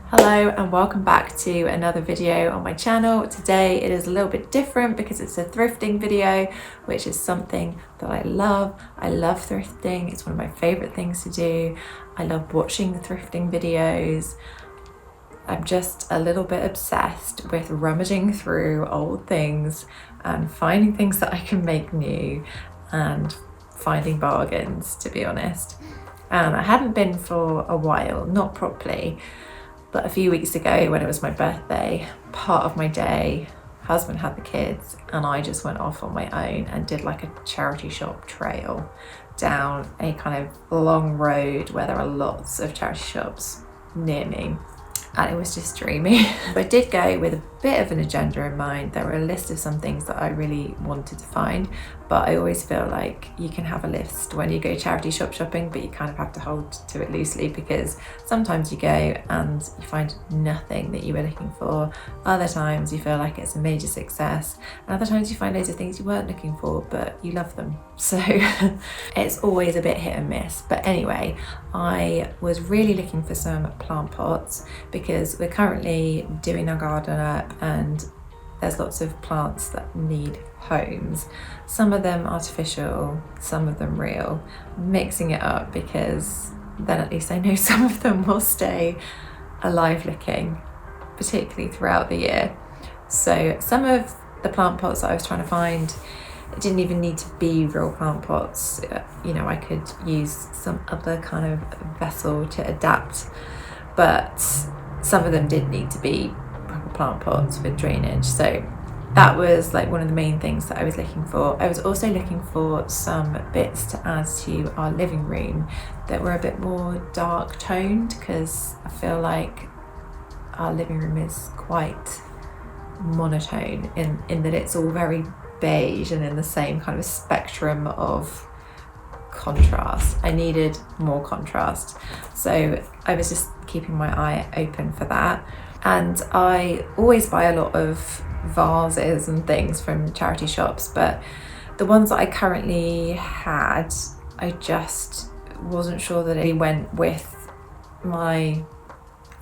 Hello and welcome back to another video on my channel. Today it is a little bit different because it's a thrifting video, which is something that I love. I love thrifting. It's one of my favorite things to do. I love watching the thrifting videos. I'm just a little bit obsessed with rummaging through old things and finding things that I can make new and finding bargains, to be honest. And I hadn't been for a while, not properly. But a few weeks ago when it was my birthday, part of my day, husband had the kids and I just went off on my own and did like a charity shop trail down a kind of long road where there are lots of charity shops near me. And it was just dreamy. I did go with a bit of an agenda in mind. There were a list of some things that I really wanted to find, but I always feel like you can have a list when you go charity shop shopping, but you kind of have to hold to it loosely because sometimes you go and you find nothing that you were looking for. Other times you feel like it's a major success, and other times you find loads of things you weren't looking for, but you love them. So it's always a bit hit and miss. But anyway, I was really looking for some plant pots because we're currently doing our garden up and there's lots of plants that need homes. Some of them artificial, some of them real. I'm mixing it up because then at least I know some of them will stay alive looking, particularly throughout the year. So some of the plant pots that I was trying to find, it didn't even need to be real plant pots. You know, I could use some other kind of vessel to adapt, but some of them did need to be proper plant pots with drainage. So that was like one of the main things that I was looking for. I was also looking for some bits to add to our living room that were a bit more dark toned, because I feel like our living room is quite monotone in that it's all very beige and in the same kind of spectrum of contrast. I needed more contrast, so I was just keeping my eye open for that. And I always buy a lot of vases and things from charity shops, but the ones that I currently had, I just wasn't sure that it went with my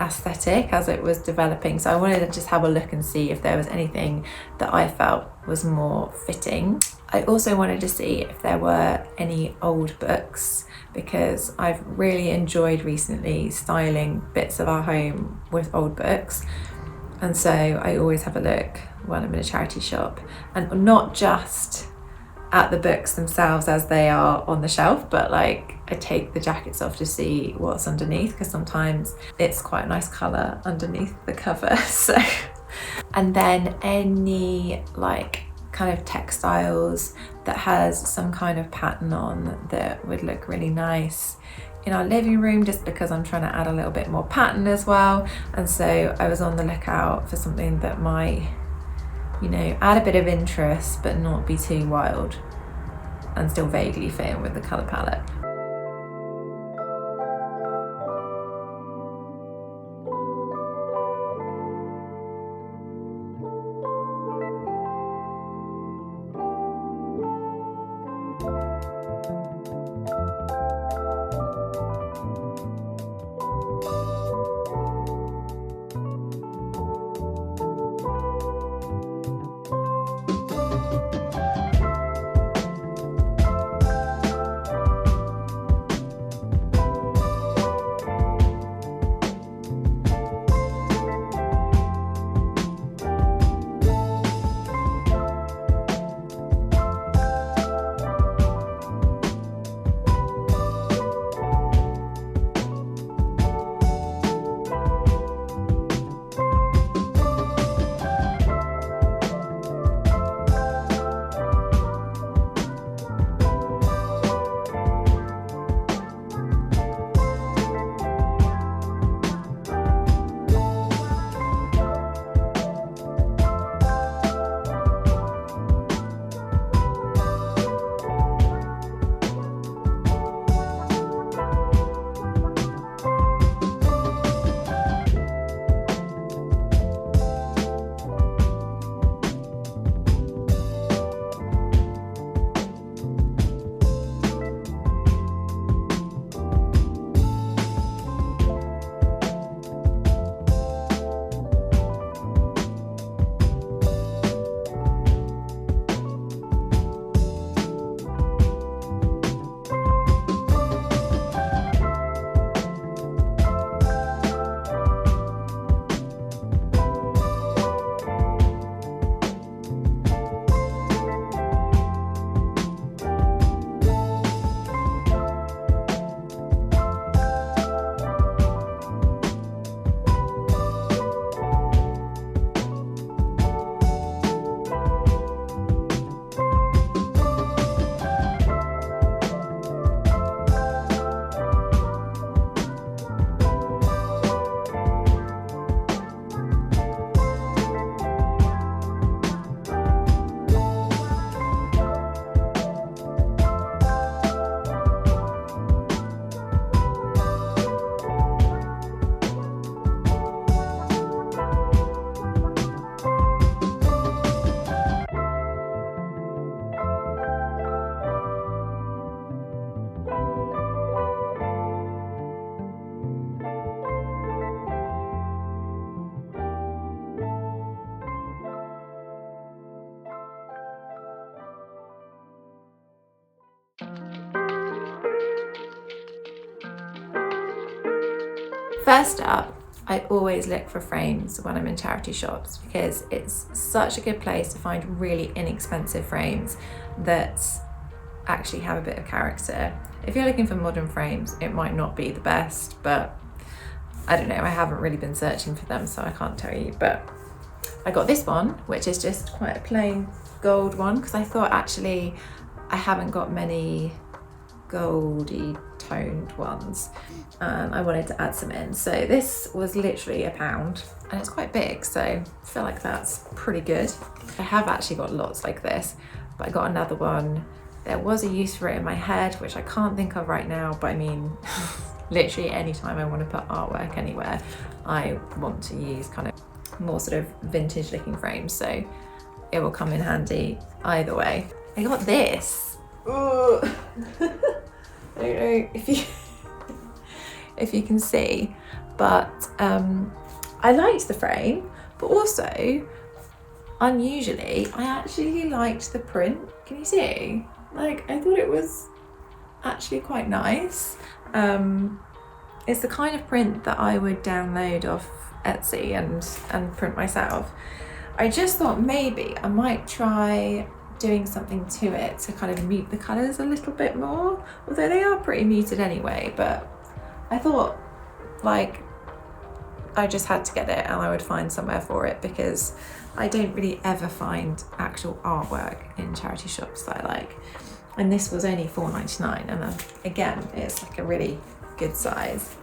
aesthetic as it was developing. So I wanted to just have a look and see if there was anything that I felt was more fitting. I also wanted to see if there were any old books, because I've really enjoyed recently styling bits of our home with old books. And so I always have a look when I'm in a charity shop, and not just at the books themselves as they are on the shelf, but like I take the jackets off to see what's underneath, because sometimes it's quite a nice colour underneath the cover. So, and then any like kind of textiles that has some kind of pattern on that would look really nice in our living room, just because I'm trying to add a little bit more pattern as well. And so I was on the lookout for something that might, you know, add a bit of interest but not be too wild and still vaguely fit in with the colour palette. First up, I always look for frames when I'm in charity shops because it's such a good place to find really inexpensive frames that actually have a bit of character. If you're looking for modern frames, it might not be the best, but I don't know, I haven't really been searching for them, so I can't tell you. But I got this one, which is just quite a plain gold one, because I thought actually I haven't got many goldy toned ones. I wanted to add some in. So this was literally £1 and it's quite big, so I feel like that's pretty good. I have actually got lots like this, but I got another one. There was a use for it in my head, which I can't think of right now, but I mean, literally anytime I want to put artwork anywhere, I want to use kind of more sort of vintage looking frames, so it will come in handy either way. I got this. Oh. I don't know if you can see, but I liked the frame, but also unusually I actually liked the print. Can you see? Like, I thought it was actually quite nice. It's the kind of print that I would download off Etsy and print myself. I just thought maybe I might try doing something to it to kind of mute the colours a little bit more, although they are pretty muted anyway. But I thought, like, I just had to get it and I would find somewhere for it, because I don't really ever find actual artwork in charity shops that I like. And this was only £4.99, and again, it's like a really good size.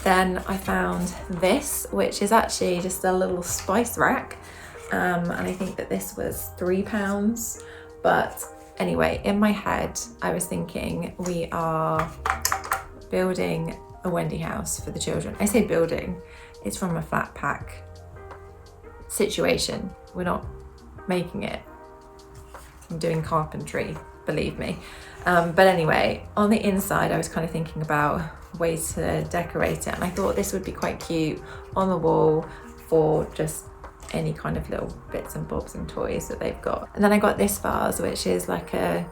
Then I found this, which is actually just a little spice rack. And I think that this was £3. But anyway, in my head, I was thinking we are building a Wendy house for the children. I say building, it's from a flat pack situation. We're not making it. I'm doing carpentry, believe me. But anyway, on the inside, I was kind of thinking about ways to decorate it. And I thought this would be quite cute on the wall for just any kind of little bits and bobs and toys that they've got. And then I got this vase, which is like a,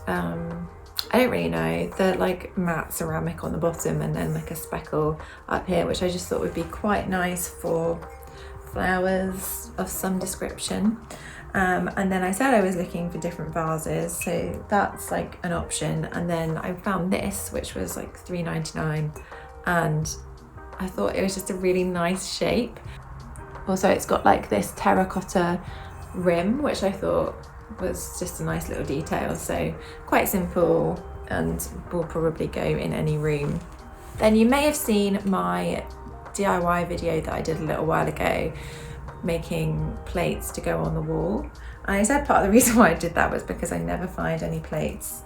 I don't really know, the like matte ceramic on the bottom and then like a speckle up here, which I just thought would be quite nice for flowers of some description. And then I said I was looking for different vases, so that's like an option. And then I found this, which was like £3.99, and I thought it was just a really nice shape. Also, it's got like this terracotta rim, which I thought was just a nice little detail. So quite simple and will probably go in any room. Then you may have seen my DIY video that I did a little while ago, making plates to go on the wall. And I said part of the reason why I did that was because I never find any plates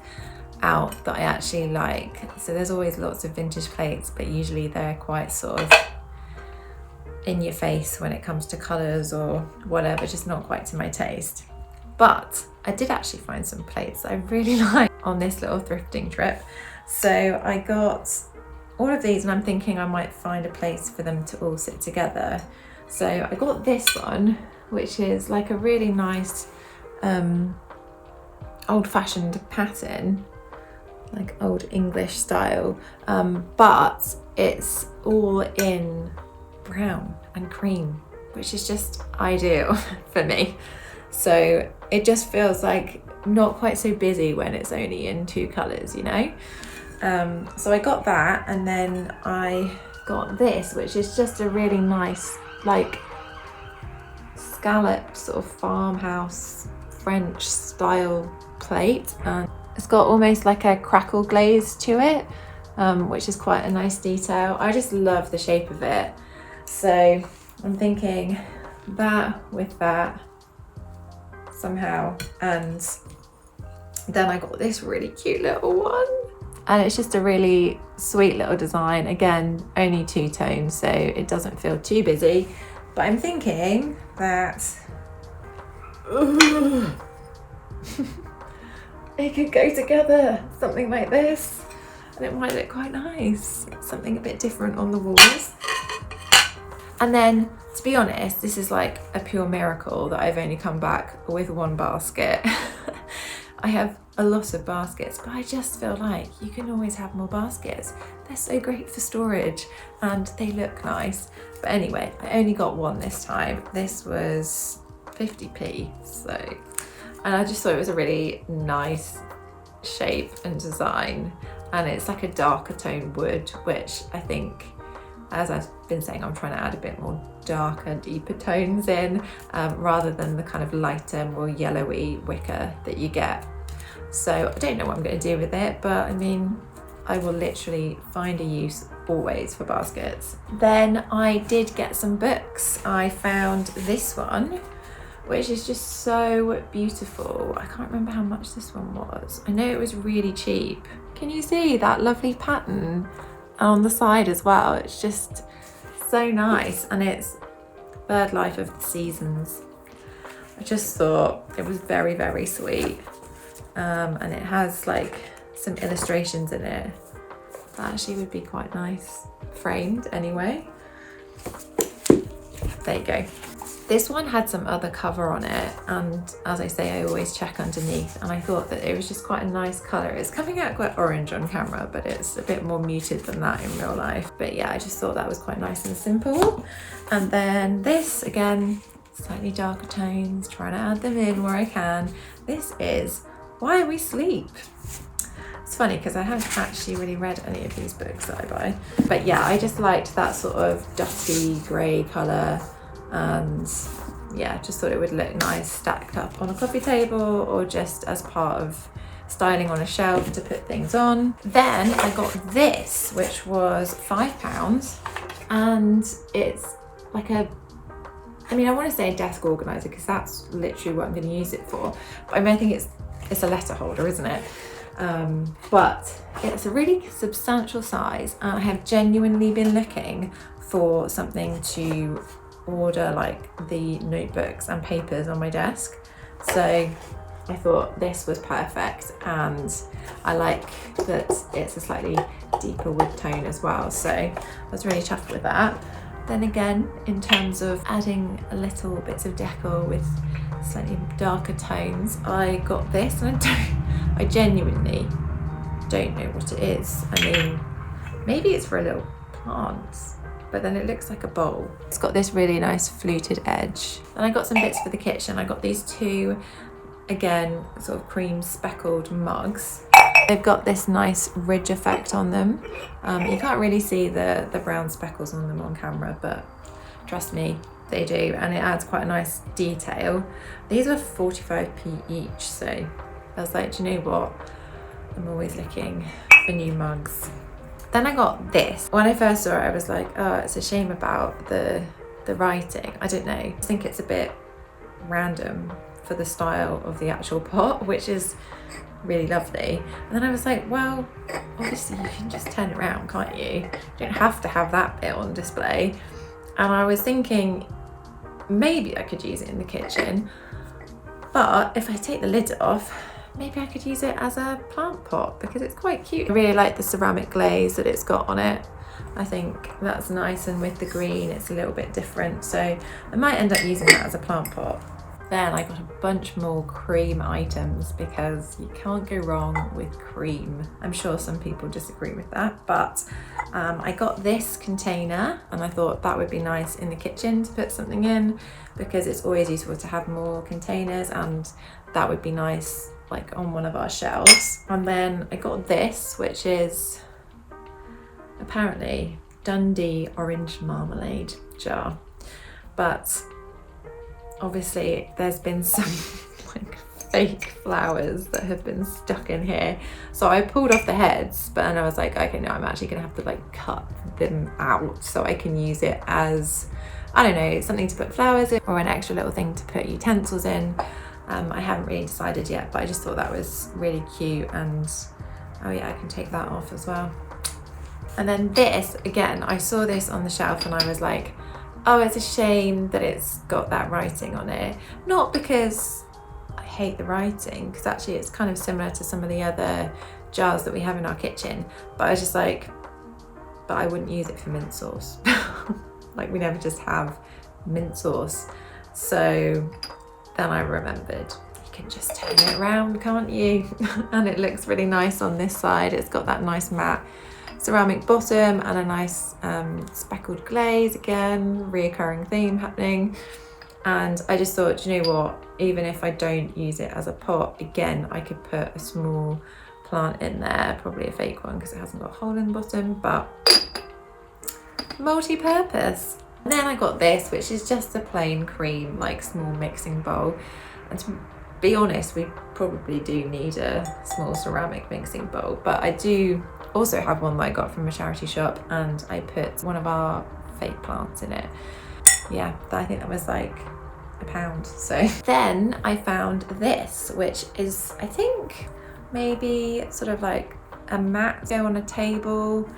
out that I actually like. So there's always lots of vintage plates, but usually they're quite sort of in your face when it comes to colours or whatever, just not quite to my taste. But I did actually find some plates that I really like on this little thrifting trip. So I got all of these, and I'm thinking I might find a place for them to all sit together. So I got this one, which is like a really nice old-fashioned pattern, like old English style, but it's all in brown and cream, which is just ideal for me. So it just feels like not quite so busy when it's only in two colours, you know? So I got that, and then I got this, which is just a really nice, like, scalloped sort of farmhouse French style plate, and it's got almost like a crackle glaze to it, which is quite a nice detail. I just love the shape of it. So I'm thinking that with that somehow. And then I got this really cute little one, and it's just a really sweet little design. Again, only two tones, so it doesn't feel too busy. But I'm thinking that it could go together, something like this, and it might look quite nice. Something a bit different on the walls. And then, to be honest, this is like a pure miracle that I've only come back with one basket. I have a lot of baskets, but I just feel like you can always have more baskets. They're so great for storage and they look nice. But anyway, I only got one this time. This was 50p, and I just thought it was a really nice shape and design, and it's like a darker tone wood, which I think, as I've been saying, I'm trying to add a bit more darker, deeper tones in, rather than the kind of lighter, more yellowy wicker that you get. So I don't know what I'm going to do with it, but I mean, I will literally find a use always for baskets. Then I did get some books. I found this one, which is just so beautiful. I can't remember how much this one was. I know it was really cheap. Can you see that lovely pattern on the side as well? It's just so nice, and it's Bird Life of the Seasons. I just thought it was very, very sweet. And it has like some illustrations in it that actually would be quite nice framed anyway. There you go. This one had some other cover on it, and as I say, I always check underneath, and I thought that it was just quite a nice colour. It's coming out quite orange on camera, but it's a bit more muted than that in real life. But yeah, I just thought that was quite nice and simple. And then this, again, slightly darker tones, trying to add them in where I can. This is Why We Sleep. It's funny because I haven't actually really read any of these books that I buy. But yeah, I just liked that sort of dusty grey colour, and yeah, just thought it would look nice stacked up on a coffee table or just as part of styling on a shelf to put things on. Then I got this, which was £5, and it's like a, I mean, I want to say a desk organiser because that's literally what I'm going to use it for, but I mean, I think it's a letter holder, isn't it? But it's a really substantial size, and I have genuinely been looking for something to order like the notebooks and papers on my desk, so I thought this was perfect, and I like that it's a slightly deeper wood tone as well, so I was really chuffed with that. Then again, in terms of adding a little bits of decor with slightly darker tones, I got this, and I genuinely don't know what it is. I mean, maybe it's for a little plant, but then it looks like a bowl. It's got this really nice fluted edge. And I got some bits for the kitchen. I got these two, again, sort of cream speckled mugs. They've got this nice ridge effect on them. You can't really see the brown speckles on them on camera, but trust me, they do, and it adds quite a nice detail. These were 45p each, so I was like, do you know what? I'm always looking for new mugs. Then I got this. When I first saw it, I was like, oh, it's a shame about the writing. I don't know. I think it's a bit random for the style of the actual pot, which is really lovely. And then I was like, well, obviously you can just turn it around, can't you? You don't have to have that bit on display. And I was thinking maybe I could use it in the kitchen, but if I take the lid off, maybe I could use it as a plant pot because it's quite cute. I really like the ceramic glaze that it's got on it. I think that's nice, and with the green it's a little bit different, so I might end up using that as a plant pot. Then I got a bunch more cream items because you can't go wrong with cream. I'm sure some people disagree with that, but I got this container, and I thought that would be nice in the kitchen to put something in because it's always useful to have more containers, and that would be nice like on one of our shelves. And then I got this, which is apparently Dundee orange marmalade jar, but obviously there's been some like fake flowers that have been stuck in here, so I pulled off the heads, but then I was like, okay, no, I'm actually gonna have to like cut them out so I can use it as, I don't know, something to put flowers in or an extra little thing to put utensils in. I haven't really decided yet, but I just thought that was really cute, and oh yeah, I can take that off as well. And then this, again, I saw this on the shelf and I was like, oh, it's a shame that it's got that writing on it. Not because I hate the writing, because actually it's kind of similar to some of the other jars that we have in our kitchen, but I was just like, but I wouldn't use it for mint sauce. Like, we never just have mint sauce. So then I remembered you can just turn it around, can't you? And it looks really nice on this side. It's got that nice matte ceramic bottom and a nice speckled glaze, again, reoccurring theme happening. And I just thought, you know what, even if I don't use it as a pot, again, I could put a small plant in there, probably a fake one because it hasn't got a hole in the bottom, but multi-purpose. And then I got this, which is just a plain cream, like small mixing bowl. And to be honest, we probably do need a small ceramic mixing bowl, but I do also have one that I got from a charity shop, and I put one of our fake plants in it. Yeah, I think that was like £1. So then I found this, which is, I think, maybe sort of like a mat go on a table,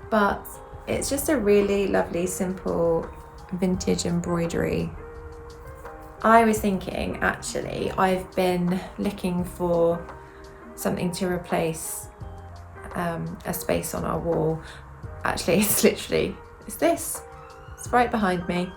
but it's just a really lovely, simple vintage embroidery. I was thinking, actually, I've been looking for something to replace a space on our wall. Actually, it's literally, it's this. It's right behind me,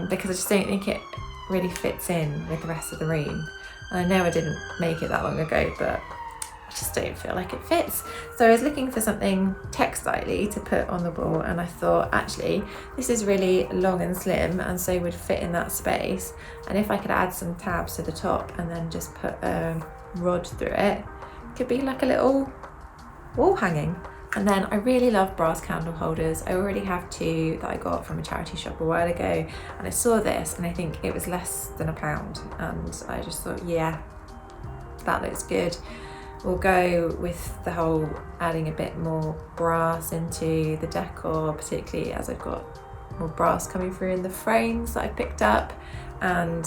because I just don't think it really fits in with the rest of the room. And I know I didn't make it that long ago, but I just don't feel like it fits. So I was looking for something textile-y to put on the wall, and I thought, actually, this is really long and slim, and so would fit in that space. And if I could add some tabs to the top and then just put a rod through it, it could be like a little wall hanging. And then I really love brass candle holders. I already have 2 that I got from a charity shop a while ago, and I saw this and I think it was less than £1, and I just thought, yeah, that looks good. We'll go with the whole adding a bit more brass into the decor, particularly as I've got more brass coming through in the frames that I picked up, and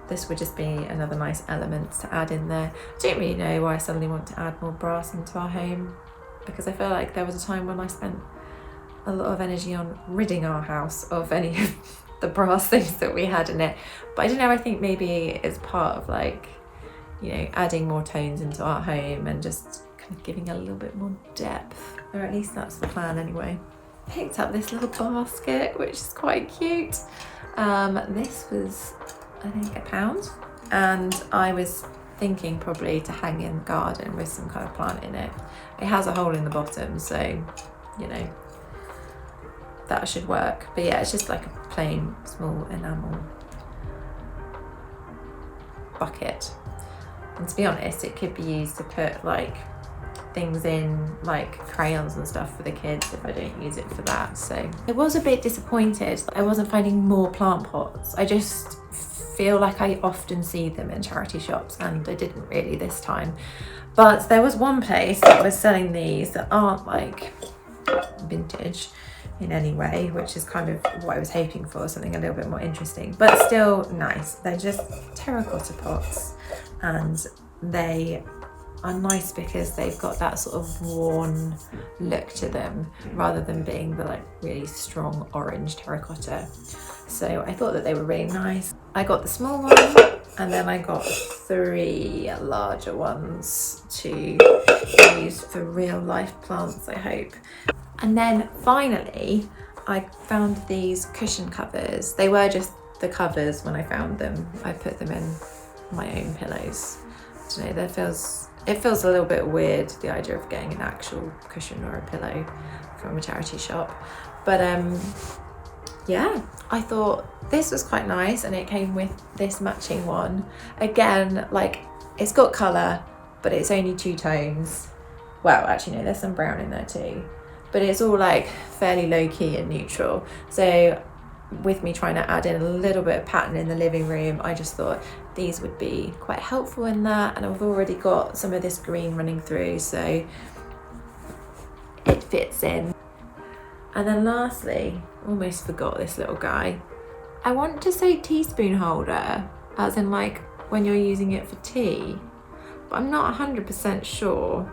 this would just be another nice element to add in there. I don't really know why I suddenly want to add more brass into our home, because I feel like there was a time when I spent a lot of energy on ridding our house of any of the brass things that we had in it. But I don't know, I think maybe it's part of, like, you know, adding more tones into our home and just kind of giving a little bit more depth, or at least that's the plan anyway. Picked up this little basket, which is quite cute. This was, I think, £1, and I was thinking probably to hang in the garden with some kind of plant in it. It has a hole in the bottom, so, you know, that should work. But yeah, it's just like a plain small enamel bucket. And to be honest, it could be used to put like things in, like crayons and stuff for the kids, if I don't use it for that. So I was a bit disappointed I wasn't finding more plant pots. I just feel like I often see them in charity shops, and I didn't really this time. But there was one place that was selling these that aren't like vintage in any way, which is kind of what I was hoping for, something a little bit more interesting, but still nice. They're just terracotta pots, and they are nice because they've got that sort of worn look to them, rather than being the like really strong orange terracotta. So I thought that they were really nice. I got the small one, and then I got 3 larger ones to use for real life plants, I hope. And then finally, I found these cushion covers. They were just the covers when I found them. I put them in my own pillows. I don't know, it feels a little bit weird, the idea of getting an actual cushion or a pillow from a charity shop. But yeah, I thought this was quite nice, and it came with this matching one. Again, like, it's got colour, but it's only 2 tones. Well, actually no, there's some brown in there too. But it's all like fairly low-key and neutral. So with me trying to add in a little bit of pattern in the living room, I just thought these would be quite helpful in that. And I've already got some of this green running through, so it fits in. And then lastly, almost forgot this little guy. I want to say teaspoon holder, as in like when you're using it for tea, but I'm not 100% sure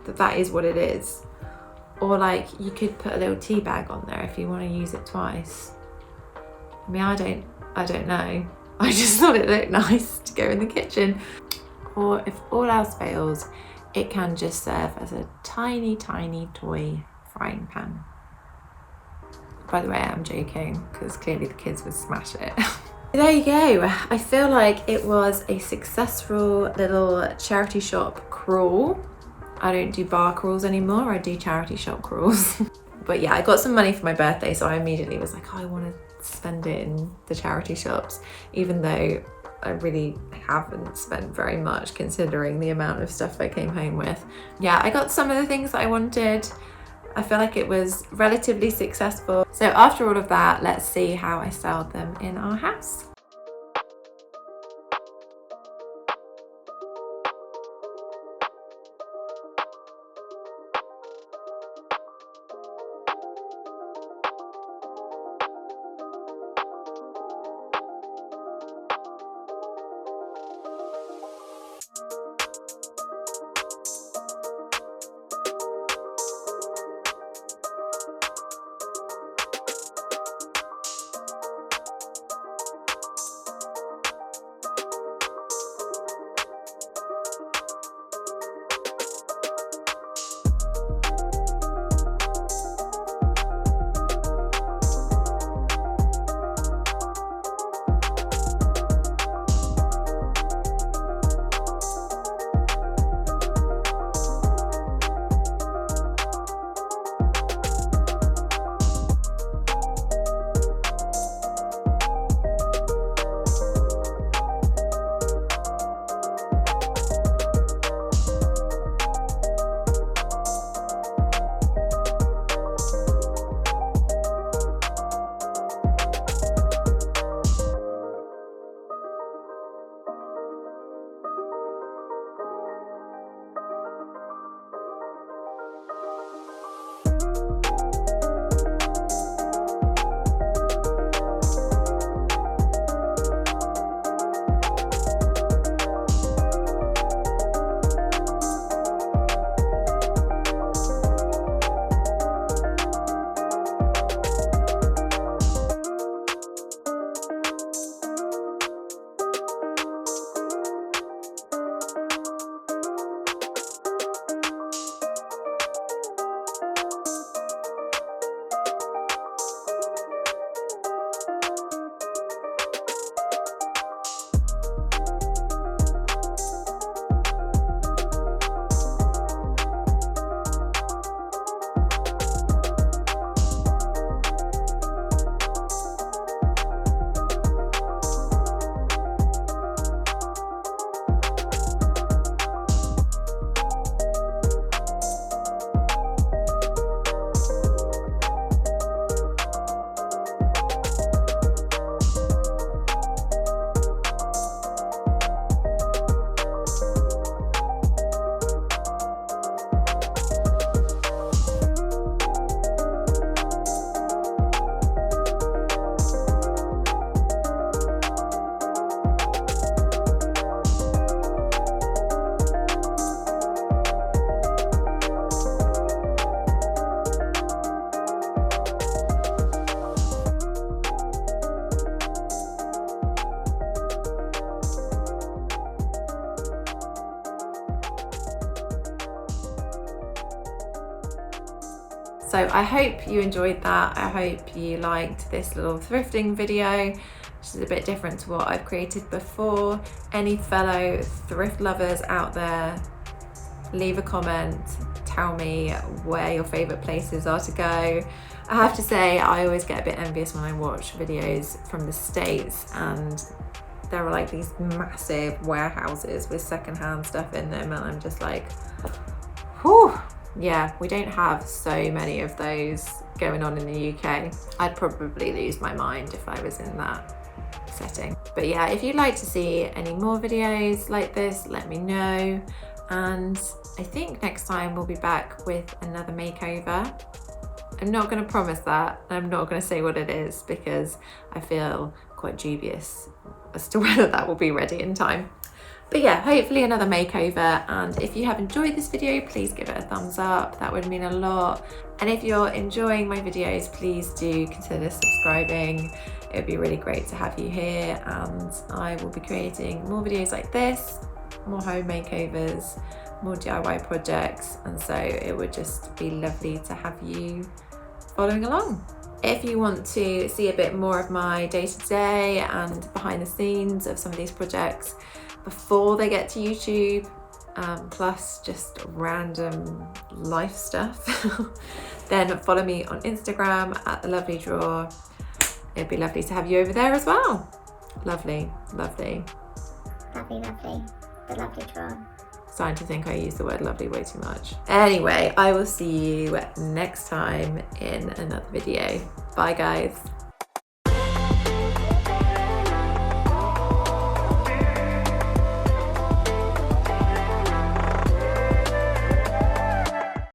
that that is what it is. Or like you could put a little tea bag on there if you want to use it twice. I mean, I don't know. I just thought it looked nice to go in the kitchen. Or if all else fails, it can just serve as a tiny, tiny toy frying pan. By the way, I'm joking, because clearly the kids would smash it. There you go. I feel like it was a successful little charity shop crawl. I don't do bar crawls anymore, I do charity shop crawls. But yeah, I got some money for my birthday, so I immediately was like, oh, I want to spend it in the charity shops, even though I really haven't spent very much considering the amount of stuff I came home with. Yeah, I got some of the things that I wanted. I feel like it was relatively successful. So after all of that, let's see how I styled them in our house. So I hope you enjoyed that. I hope you liked this little thrifting video, which is a bit different to what I've created before. Any fellow thrift lovers out there, leave a comment, tell me where your favorite places are to go. I have to say, I always get a bit envious when I watch videos from the States and there are like these massive warehouses with secondhand stuff in them, and I'm just like, whew. Yeah, we don't have so many of those going on in the UK. I'd probably lose my mind if I was in that setting. But yeah, if you'd like to see any more videos like this, let me know. And I think next time we'll be back with another makeover. I'm not going to promise that. I'm not going to say what it is because I feel quite dubious as to whether that will be ready in time. But yeah, hopefully another makeover, and if you have enjoyed this video, please give it a thumbs up. That would mean a lot. And if you're enjoying my videos, please do consider subscribing. It would be really great to have you here, and I will be creating more videos like this, more home makeovers, more DIY projects, and so it would just be lovely to have you following along. If you want to see a bit more of my day-to-day and behind the scenes of some of these projects before they get to YouTube, plus just random life stuff, then follow me on Instagram at The Lovely Drawer. It'd be lovely to have you over there as well. Lovely, lovely. Lovely, lovely. The Lovely Drawer. Starting to think I use the word lovely way too much. Anyway, I will see you next time in another video. Bye guys.